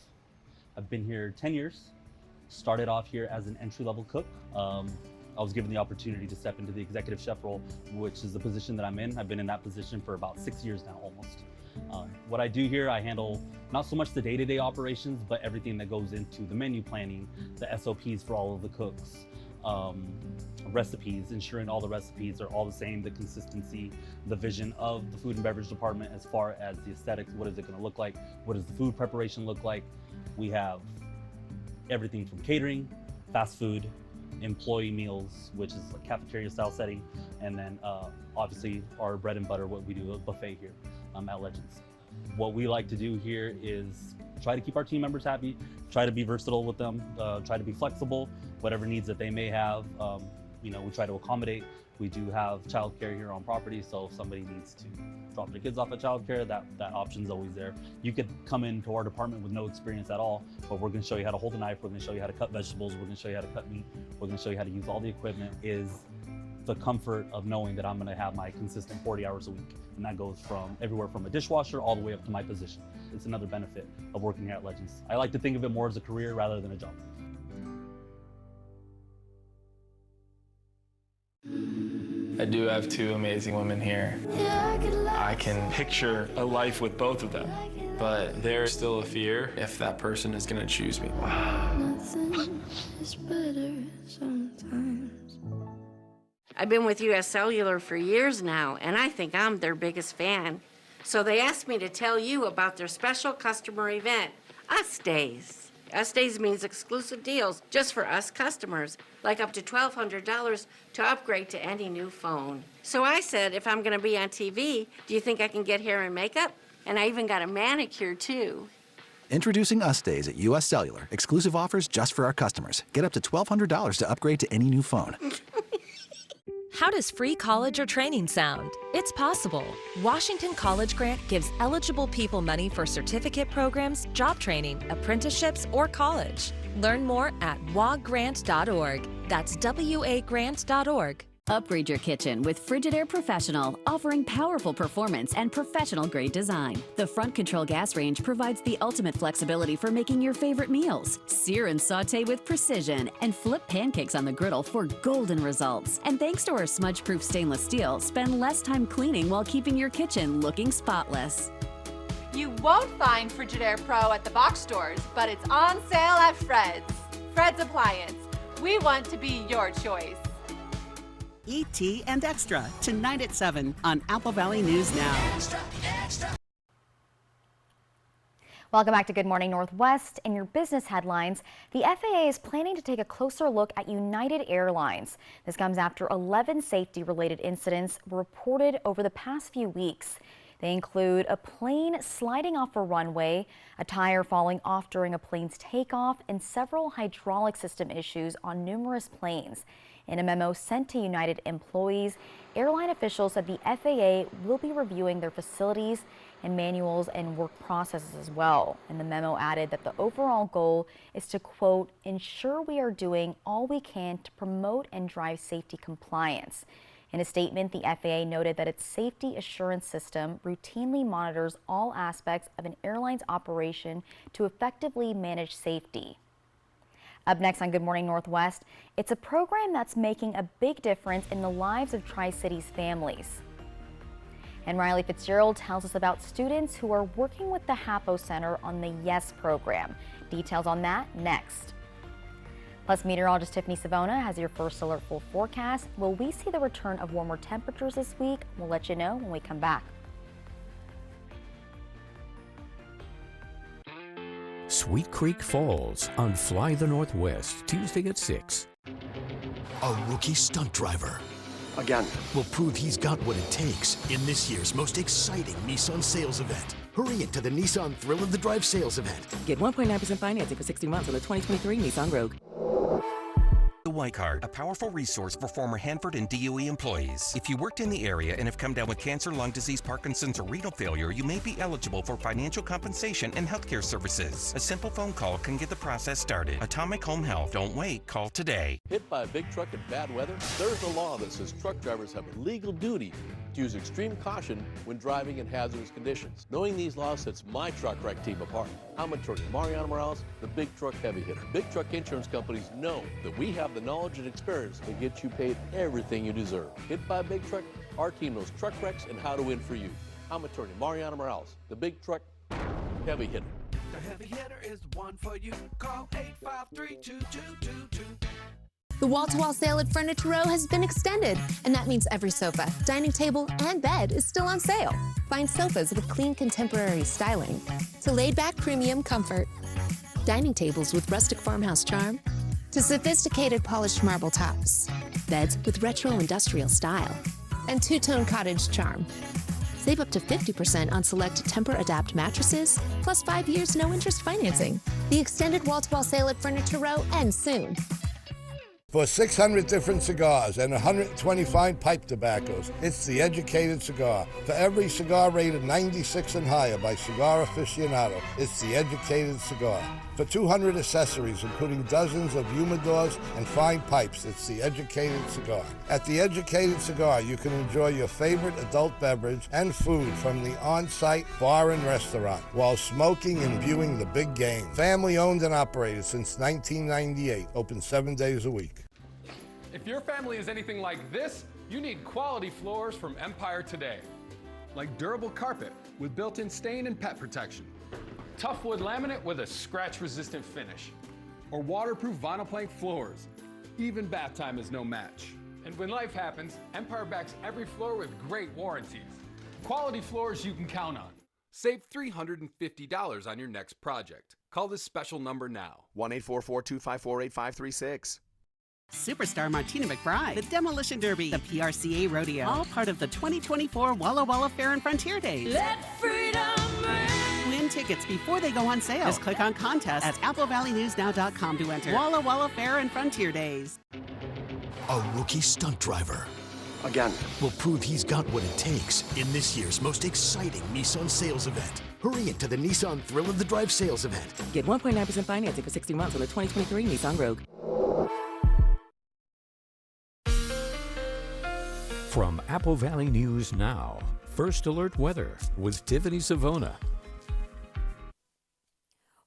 I've been here 10 years. Started off here as an entry-level cook. I was given the opportunity to step into the executive chef role, which is the position that I'm in. I've been in that position for about 6 years now, almost. What I do here, I handle not so much the day-to-day operations, but everything that goes into the menu planning, the SOPs for all of the cooks, recipes, ensuring all the recipes are all the same, the consistency, the vision of the food and beverage department as far as the aesthetics. What is it going to look like? What does the food preparation look like? We have everything from catering, fast food, employee meals, which is a cafeteria style setting, and then obviously our bread and butter, what we do, a buffet here at Legends. What we like to do here is try to keep our team members happy, try to be versatile with them, try to be flexible, whatever needs that they may have. We try to accommodate. We do have childcare here on property, so if somebody needs to drop their kids off at childcare, that option's always there. You could come into our department with no experience at all, but we're gonna show you how to hold a knife, we're gonna show you how to cut vegetables, we're gonna show you how to cut meat, we're gonna show you how to use all the equipment. Is the comfort of knowing that I'm gonna have my consistent 40 hours a week. And that goes from everywhere from a dishwasher all the way up to my position. It's another benefit of working here at Legends. I like to think of it more as a career rather than a job. I do have two amazing women here. I can picture a life with both of them, but there's still a fear if that person is gonna choose me. Nothing is better sometimes. I've been with US Cellular for years now, and I think I'm their biggest fan. So they asked me to tell you about their special customer event, Us Days. Us Days means exclusive deals just for us customers, like up to $1,200 to upgrade to any new phone. So I said, if I'm gonna be on TV, do you think I can get hair and makeup? And I even got a manicure too. Introducing Us Days at US Cellular. Exclusive offers just for our customers. Get up to $1,200 to upgrade to any new phone. How does free college or training sound? It's possible. Washington College Grant gives eligible people money for certificate programs, job training, apprenticeships, or college. Learn more at wagrant.org. That's wagrant.org. Upgrade your kitchen with Frigidaire Professional, offering powerful performance and professional-grade design. The front control gas range provides the ultimate flexibility for making your favorite meals. Sear and saute with precision, and flip pancakes on the griddle for golden results. And thanks to our smudge-proof stainless steel, spend less time cleaning while keeping your kitchen looking spotless. You won't find Frigidaire Pro at the box stores, but it's on sale at Fred's. Fred's Appliance. We want to be your choice. E.T. and Extra, tonight at 7 on Apple Valley News Now. Welcome back to Good Morning Northwest. In your business headlines, the FAA is planning to take a closer look at United Airlines. This comes after 11 safety-related incidents were reported over the past few weeks. They include a plane sliding off a runway, a tire falling off during a plane's takeoff, and several hydraulic system issues on numerous planes. In a memo sent to United employees, airline officials said the FAA will be reviewing their facilities and manuals and work processes as well. And the memo added that the overall goal is to, quote, ensure we are doing all we can to promote and drive safety compliance. In a statement, the FAA noted that its safety assurance system routinely monitors all aspects of an airline's operation to effectively manage safety. Up next on Good Morning Northwest, it's a program that's making a big difference in the lives of Tri-Cities families. And Riley Fitzgerald tells us about students who are working with the HAPO Center on the YES program. Details on that next. Plus, meteorologist Tiffany Savona has your first alert full forecast. Will we see the return of warmer temperatures this week? We'll let you know when we come back. Sweet Creek Falls on Fly the Northwest, Tuesday at 6. A rookie stunt driver. Again. Will prove he's got what it takes in this year's most exciting Nissan sales event. Hurry into the Nissan Thrill of the Drive sales event. Get 1.9% financing for 60 months on the 2023 Nissan Rogue. The White Card, a powerful resource for former Hanford and DOE employees. If you worked in the area and have come down with cancer, lung disease, Parkinson's, or renal failure, you may be eligible for financial compensation and healthcare services. A simple phone call can get the process started. Atomic Home Health. Don't wait. Call today. Hit by a big truck in bad weather? There's a law that says truck drivers have a legal duty to use extreme caution when driving in hazardous conditions. Knowing these laws sets my truck wreck team apart. I'm attorney Mariano Morales, the Big Truck Heavy Hitter. Big truck insurance companies know that we have the knowledge and experience to get you paid everything you deserve. Hit by a big truck, our team knows truck wrecks and how to win for you. I'm attorney Mariano Morales, the Big Truck Heavy Hitter. The Heavy Hitter is the one for you. Call 853-2222. The wall-to-wall sale at Furniture Row has been extended, and that means every sofa, dining table, and bed is still on sale. Find sofas with clean contemporary styling to laid-back premium comfort, dining tables with rustic farmhouse charm, to sophisticated polished marble tops, beds with retro industrial style, and two-tone cottage charm. Save up to 50% on select Temper-Adapt mattresses, plus 5 years no-interest financing. The extended wall-to-wall sale at Furniture Row ends soon. For 600 different cigars and 120 fine pipe tobaccos, it's The Educated Cigar. For every cigar rated 96 and higher by Cigar Aficionado, it's The Educated Cigar. For 200 accessories, including dozens of humidors and fine pipes, it's The Educated Cigar. At The Educated Cigar, you can enjoy your favorite adult beverage and food from the on-site bar and restaurant while smoking and viewing the big game. Family owned and operated since 1998, open 7 days a week. If your family is anything like this, you need quality floors from Empire today. Like durable carpet with built-in stain and pet protection. Tough wood laminate with a scratch-resistant finish. Or waterproof vinyl plank floors. Even bath time is no match. And when life happens, Empire backs every floor with great warranties. Quality floors you can count on. Save $350 on your next project. Call this special number now. 1-844-254-8536. Superstar Martina McBride, the Demolition Derby, the PRCA Rodeo, all part of the 2024 Walla Walla Fair and Frontier Days. Let freedom ring. Win tickets before they go on sale. Just click on contest at AppleValleyNewsNow.com to enter. Walla Walla Fair and Frontier Days. A rookie stunt driver. Again. Will prove he's got what it takes in this year's most exciting Nissan sales event. Hurry into the Nissan Thrill of the Drive sales event. Get 1.9% financing for 60 months on the 2023 Nissan Rogue. From Apple Valley News Now, First Alert Weather with Tiffany Savona.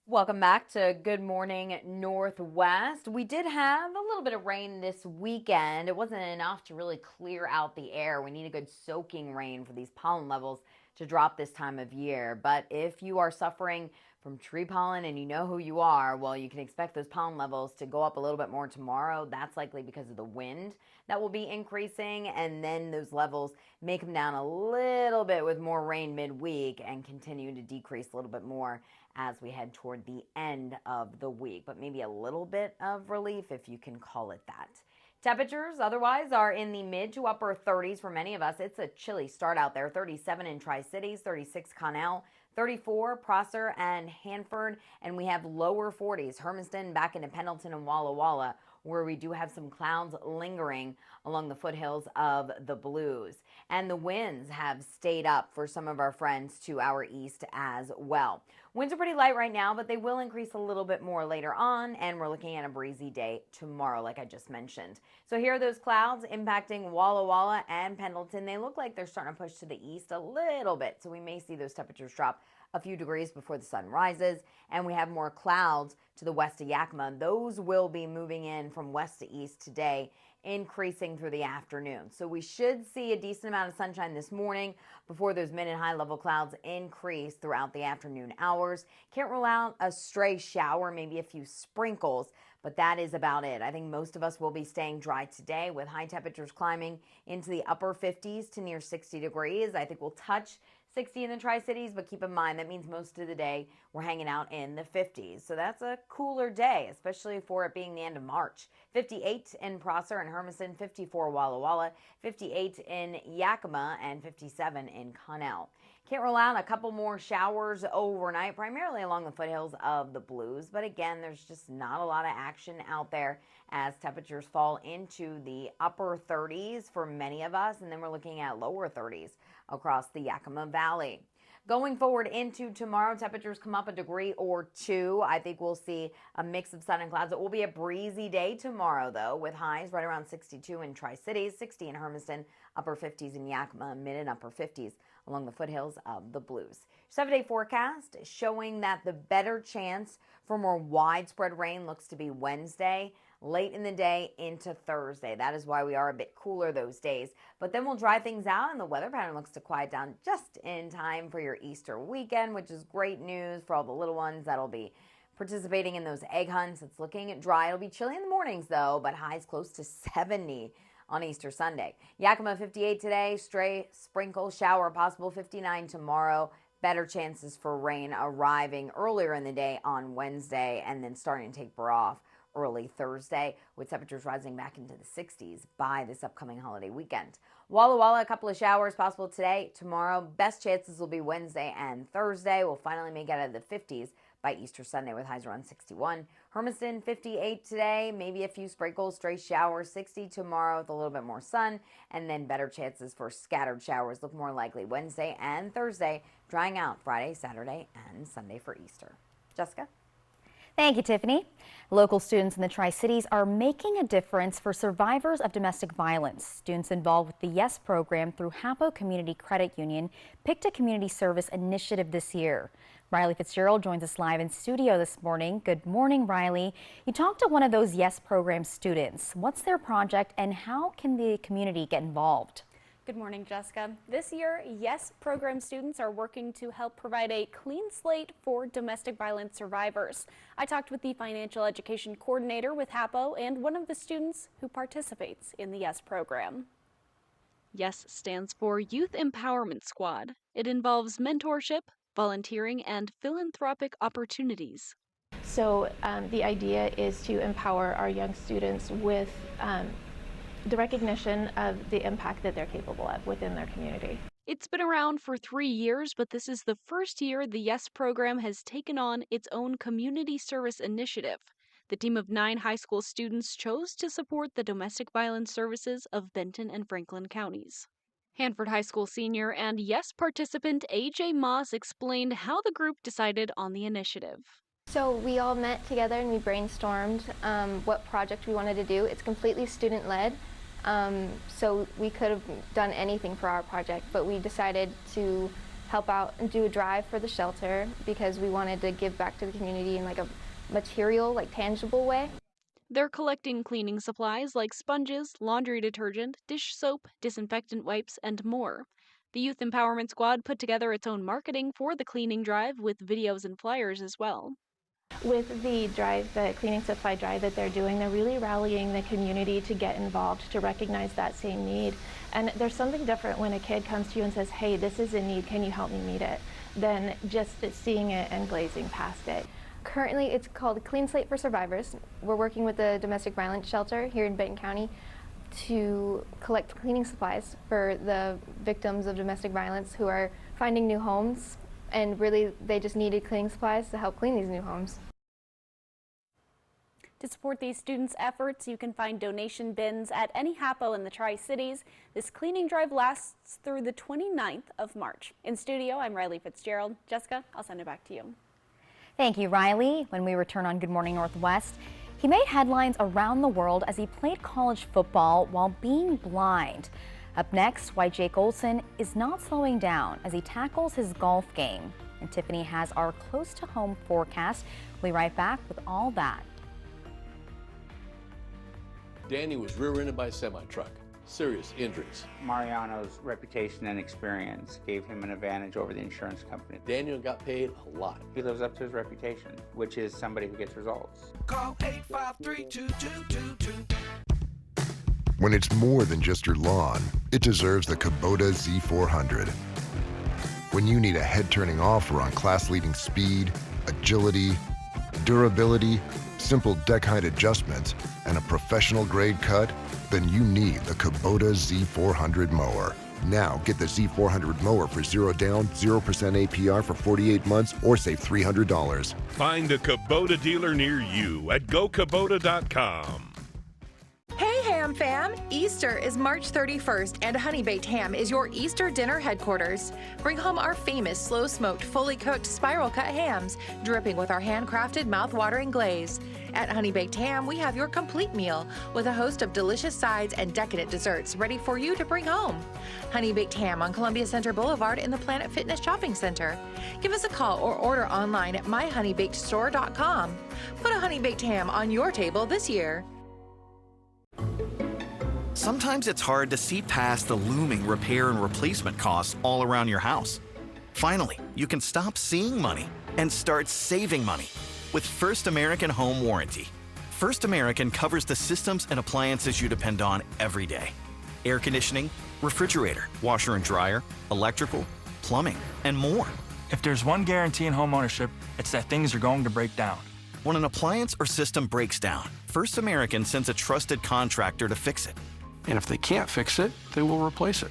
Welcome back to Good Morning Northwest. We did have a little bit of rain this weekend. It wasn't enough to really clear out the air. We need a good soaking rain for these pollen levels to drop this time of year. But if you are suffering from tree pollen and you know who you are, well, you can expect those pollen levels to go up a little bit more tomorrow. That's likely because of the wind that will be increasing, and then those levels may come down a little bit with more rain midweek and continue to decrease a little bit more as we head toward the end of the week. But maybe a little bit of relief, if you can call it that. Temperatures otherwise are in the mid to upper 30s for many of us. It's a chilly start out there. 37 in Tri-Cities, 36 Connell, 34 Prosser and Hanford, and we have lower 40s, Hermiston, back into Pendleton and Walla Walla, where we do have some clouds lingering along the foothills of the Blues. And the winds have stayed up for some of our friends to our east as well. Winds are pretty light right now, but they will increase a little bit more later on, and we're looking at a breezy day tomorrow, like I just mentioned. So here are those clouds impacting Walla Walla and Pendleton. They look like they're starting to push to the east a little bit, so we may see those temperatures drop a few degrees before the sun rises, and we have more clouds to the west of Yakima. Those will be moving in from west to east today, increasing through the afternoon. So we should see a decent amount of sunshine this morning before those mid and high level clouds increase throughout the afternoon hours. Can't rule out a stray shower, maybe a few sprinkles, but that is about it. I think most of us will be staying dry today with high temperatures climbing into the upper 50s to near 60 degrees. I think we'll touch 60 in the Tri-Cities, but keep in mind that means most of the day we're hanging out in the 50s. So that's a cooler day, especially for it being the end of March. 58 in Prosser and Hermiston, 54 Walla Walla, 58 in Yakima, and 57 in Connell. Can't rule out a couple more showers overnight, primarily along the foothills of the Blues. But again, there's just not a lot of action out there as temperatures fall into the upper 30s for many of us. And then we're looking at lower 30s across the Yakima Valley. Going forward into tomorrow, temperatures come up a degree or two. I think we'll see a mix of sun and clouds. It will be a breezy day tomorrow, though, with highs right around 62 in Tri-Cities, 60 in Hermiston, upper 50s in Yakima, mid and upper 50s along the foothills of the Blues. 7-day forecast showing that the better chance for more widespread rain looks to be Wednesday, late in the day into Thursday. That is why we are a bit cooler those days. But then we'll dry things out and the weather pattern looks to quiet down just in time for your Easter weekend, which is great news for all the little ones. That'll be participating in those egg hunts. It's looking dry. It'll be chilly in the mornings, though, but highs close to 70 on Easter Sunday. Yakima 58 today, stray sprinkle shower possible, 59 tomorrow. Better chances for rain arriving earlier in the day on Wednesday and then starting to taper off early Thursday, with temperatures rising back into the 60s by this upcoming holiday weekend. Walla Walla, a couple of showers possible today. Tomorrow, best chances will be Wednesday and Thursday. We'll finally make it out of the 50s by Easter Sunday with highs around 61. Hermiston, 58 today, maybe a few sprinkles, stray showers, 60 tomorrow with a little bit more sun, and then better chances for scattered showers look more likely Wednesday and Thursday, drying out Friday, Saturday, and Sunday for Easter. Jessica? Thank you, Tiffany. Local students in the Tri-Cities are making a difference for survivors of domestic violence. Students involved with the YES program through Hapo Community Credit Union picked a community service initiative this year. Riley Fitzgerald joins us live in studio this morning. Good morning, Riley. You talked to one of those YES program students. What's their project and how can the community get involved? Good morning, Jessica. This year, YES program students are working to help provide a clean slate for domestic violence survivors. I talked with the financial education coordinator with HAPO and one of the students who participates in the YES program. YES stands for Youth Empowerment Squad. It involves mentorship, volunteering, and philanthropic opportunities. So the idea is to empower our young students with the recognition of the impact that they're capable of within their community. It's been around for 3 years, but this is the first year the YES program has taken on its own community service initiative. The team of 9 high school students chose to support the domestic violence services of Benton and Franklin counties. Hanford High School senior and YES participant AJ Moss explained how the group decided on the initiative. So we all met together and we brainstormed what project we wanted to do. It's completely student-led. So we could have done anything for our project, but we decided to help out and do a drive for the shelter because we wanted to give back to the community in like a material, like tangible way. They're collecting cleaning supplies like sponges, laundry detergent, dish soap, disinfectant wipes, and more. The Youth Empowerment Squad put together its own marketing for the cleaning drive with videos and flyers as well. With the drive, the cleaning supply drive that they're doing, they're really rallying the community to get involved, to recognize that same need. And there's something different when a kid comes to you and says, hey, this is a need, can you help me meet it, than just seeing it and glazing past it. Currently, it's called Clean Slate for Survivors. We're working with the domestic violence shelter here in Benton County to collect cleaning supplies for the victims of domestic violence who are finding new homes, and really they just needed cleaning supplies to help clean these new homes. To support these students' efforts, you can find donation bins at any HAPO in the Tri-Cities. This cleaning drive lasts through the 29th of March. In studio, I'm Riley Fitzgerald. Jessica, I'll send it back to you. Thank you, Riley. When we return on Good Morning Northwest, he made headlines around the world as he played college football while being blind. Up next, why Jake Olson is not slowing down as he tackles his golf game. And Tiffany has our close-to-home forecast. We'll be right back with all that. Danny was rear-ended by a semi-truck. Serious injuries. Mariano's reputation and experience gave him an advantage over the insurance company. Daniel got paid a lot. He lives up to his reputation, which is somebody who gets results. Call 853-2222. When it's more than just your lawn, it deserves the Kubota Z400. When you need a head-turning offer on class-leading speed, agility, durability, simple deck height adjustments, and a professional-grade cut, then you need the Kubota Z400 mower. Now get the Z400 mower for 0 down, 0% APR for 48 months or save $300. Find a Kubota dealer near you at gokubota.com. Hey Ham Fam! Easter is March 31st and Honey Baked Ham is your Easter dinner headquarters. Bring home our famous slow-smoked, fully cooked spiral-cut hams, dripping with our handcrafted, mouth-watering glaze. At Honey Baked Ham, we have your complete meal with a host of delicious sides and decadent desserts ready for you to bring home. Honey Baked Ham on Columbia Center Boulevard in the Planet Fitness Shopping Center. Give us a call or order online at myhoneybakedstore.com. Put a Honey Baked Ham on your table this year. Sometimes it's hard to see past the looming repair and replacement costs all around your house. Finally, you can stop seeing money and start saving money. with First American Home Warranty. First American covers the systems and appliances you depend on every day. Air conditioning, refrigerator, washer and dryer, electrical, plumbing, and more. If there's one guarantee in homeownership, it's that things are going to break down. When an appliance or system breaks down, First American sends a trusted contractor to fix it. And if they can't fix it, they will replace it.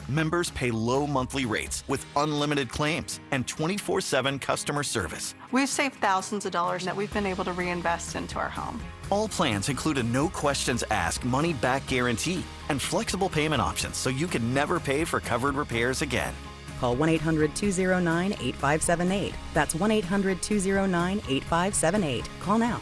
Members pay low monthly rates with unlimited claims and 24/7 customer service. We've saved thousands of dollars that we've been able to reinvest into our home. All plans include a no questions asked money back guarantee and flexible payment options so you can never pay for covered repairs again. Call 1-800-209-8578. That's 1-800-209-8578. Call now.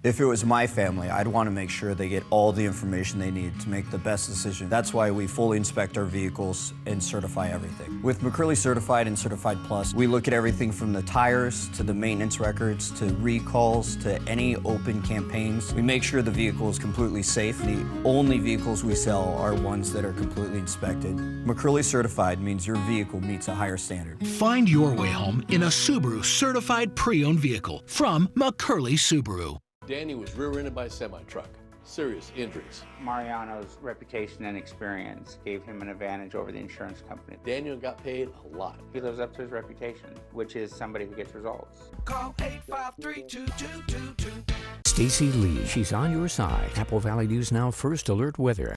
If it was my family, I'd want to make sure they get all the information they need to make the best decision. That's why we fully inspect our vehicles and certify everything. With McCurley Certified and Certified Plus, we look at everything from the tires to the maintenance records to recalls to any open campaigns. We make sure the vehicle is completely safe. The only vehicles we sell are ones that are completely inspected. McCurley Certified means your vehicle meets a higher standard. Find your way home in a Subaru certified pre-owned vehicle from McCurley Subaru. Danny was rear-ended by a semi-truck. Serious injuries. Mariano's reputation and experience gave him an advantage over the insurance company. Daniel got paid a lot. He lives up to his reputation, which is somebody who gets results. Call 853-2222. Stacy Lee, she's on your side. Apple Valley News Now First Alert Weather.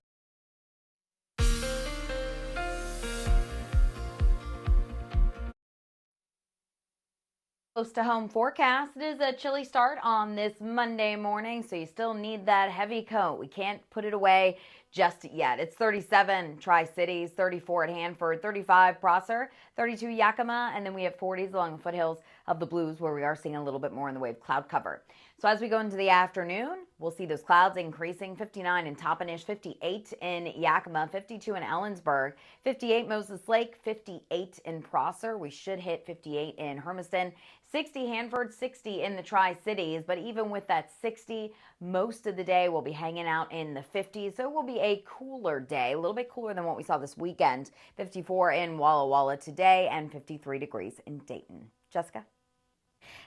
Close to home forecast. It is a chilly start on this Monday morning, so you still need that heavy coat. We can't put it away just yet. It's 37 Tri-Cities, 34 at Hanford, 35 Prosser, 32 Yakima, and then we have 40s along the foothills of the Blues where we are seeing a little bit more in the way of cloud cover. So as we go into the afternoon, we'll see those clouds increasing. 59 in Toppenish, 58 in Yakima, 52 in Ellensburg, 58 Moses Lake, 58 in Prosser. We should hit 58 in Hermiston, 60 Hanford, 60 in the Tri-Cities. But even with that 60, most of the day we'll be hanging out in the 50s. So it will be a cooler day, a little bit cooler than what we saw this weekend. 54 in Walla Walla today and 53 degrees in Dayton. Jessica?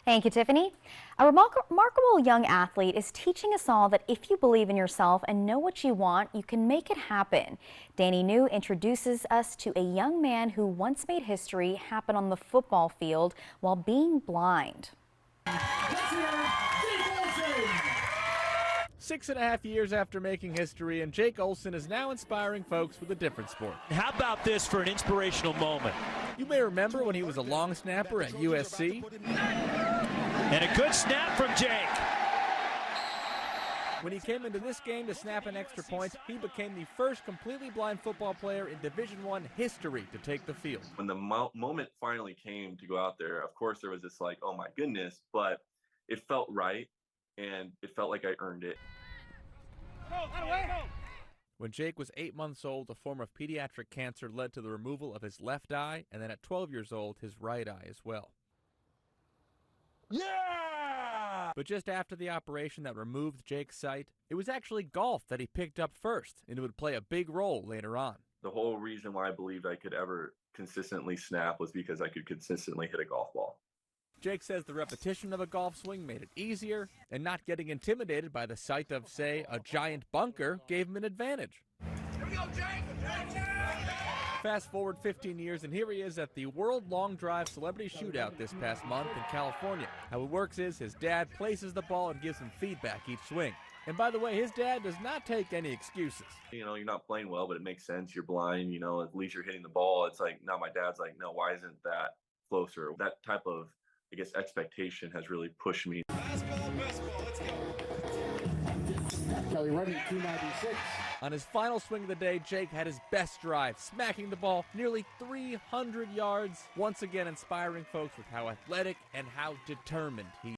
Thank you, Tiffany. A remarkable young athlete is teaching us all that if you believe in yourself and know what you want, you can make it happen. Danny New introduces us to a young man who once made history happen on the football field while being blind. 6.5 years after making history, and Jake Olson is now inspiring folks with a different sport. How about this for an inspirational moment? You may remember when he was a long snapper at USC. And a good snap from Jake. When he came into this game to snap an extra point, he became the first completely blind football player in Division I history to take the field. When the moment finally came to go out there, of course there was this like, oh my goodness, but it felt right. And it felt like I earned it. When Jake was 8 months old, a form of pediatric cancer led to the removal of his left eye, and then at 12 years old, his right eye as well. Yeah! But just after the operation that removed Jake's sight, it was actually golf that he picked up first, and it would play a big role later on. The whole reason why I believed I could ever consistently snap was because I could consistently hit a golf ball. Jake says the repetition of a golf swing made it easier, and not getting intimidated by the sight of, say, a giant bunker gave him an advantage. Here we go, Jake! Fast forward 15 years, and here he is at the World Long Drive Celebrity Shootout this past month in California. How it works is his dad places the ball and gives him feedback each swing. And by the way, his dad does not take any excuses. You know, you're not playing well, but it makes sense. You're blind, you know, at least you're hitting the ball. It's like, now my dad's like, no, why isn't that closer? That type of, I guess, expectation has really pushed me. Fastball, let's go. Kelly running 296. On his final swing of the day, Jake had his best drive, smacking the ball nearly 300 yards, once again inspiring folks with how athletic and how determined he is.